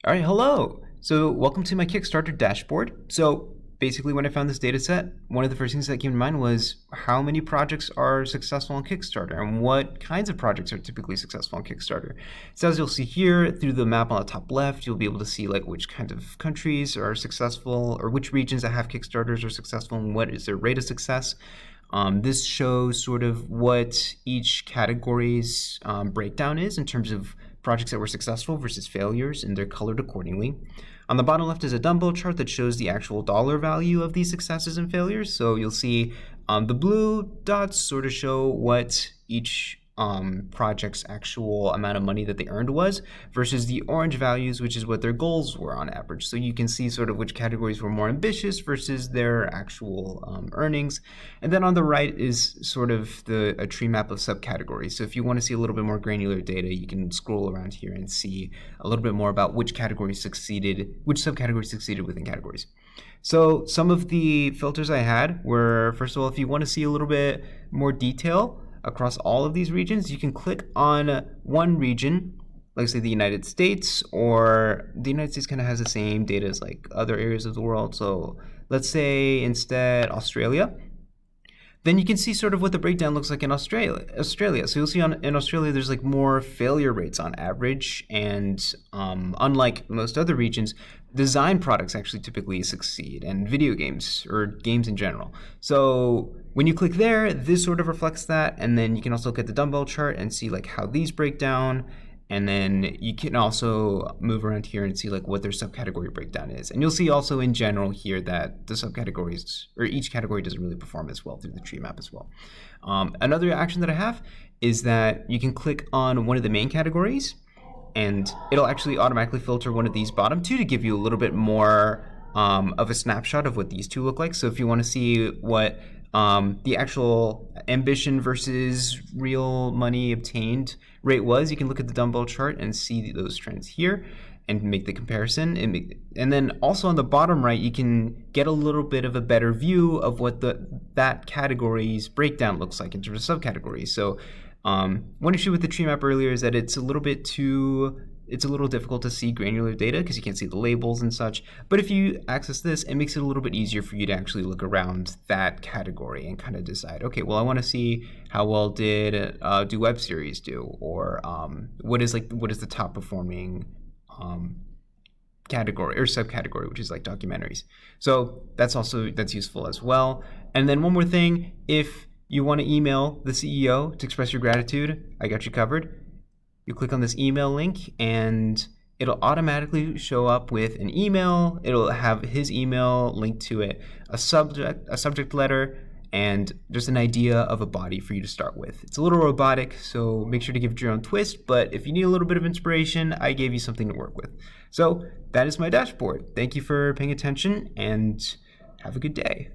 All right, hello. So welcome to my Kickstarter dashboard. So basically when I found this data set, one of the first things that came to mind was how many projects are successful on Kickstarter and what kinds of projects are typically successful on Kickstarter. So as you'll see here through the map on the top left, you'll be able to see like which kind of countries are successful or which regions that have Kickstarters are successful and what is their rate of success. This shows sort of what each category's breakdown is in terms of projects that were successful versus failures, and they're colored accordingly. On the bottom left is a dumbbell chart that shows the actual dollar value of these successes and failures. So you'll see the blue dots sort of show what each project's actual amount of money that they earned was versus the orange values, which is what their goals were on average. So you can see sort of which categories were more ambitious versus their actual earnings. And then on the right is sort of a tree map of subcategories. So if you want to see a little bit more granular data, you can scroll around here and see a little bit more about which subcategories succeeded within categories. So some of the filters I had were, first of all, if you want to see a little bit more detail across all of these regions, you can click on one region, like say the United States, or the United States kind of has the same data as like other areas of the world. So let's say instead Australia. Then you can see sort of what the breakdown looks like in Australia. So you'll see in Australia, there's like more failure rates on average. And unlike most other regions, design products actually typically succeed, and video games or games in general. So when you click there, this sort of reflects that. And then you can also look at the dumbbell chart and see like how these break down. And then you can also move around here and see like what their subcategory breakdown is. And you'll see also in general here that the subcategories, or each category, doesn't really perform as well through the tree map as well. Another action that I have is that you can click on one of the main categories and it'll actually automatically filter one of these bottom two to give you a little bit more of a snapshot of what these two look like. So if you want to see what the actual ambition versus real money obtained rate was, you can look at the dumbbell chart and see those trends here and make the comparison. And then also on the bottom right, you can get a little bit of a better view of what that category's breakdown looks like in terms of subcategories. So one issue with the tree map earlier is that it's a little difficult to see granular data because you can't see the labels and such. But if you access this, it makes it a little bit easier for you to actually look around that category and kind of decide, okay, well, I want to see how well did do web series do, or what is the top performing category or subcategory, which is like documentaries. So that's useful as well. And then one more thing, if you want to email the CEO to express your gratitude, I got you covered. You click on this email link and it'll automatically show up with an email. It'll have his email linked to it, a subject letter, and just an idea of a body for you to start with. It's a little robotic, so make sure to give it your own twist. But if you need a little bit of inspiration, I gave you something to work with. So that is my dashboard. Thank you for paying attention and have a good day.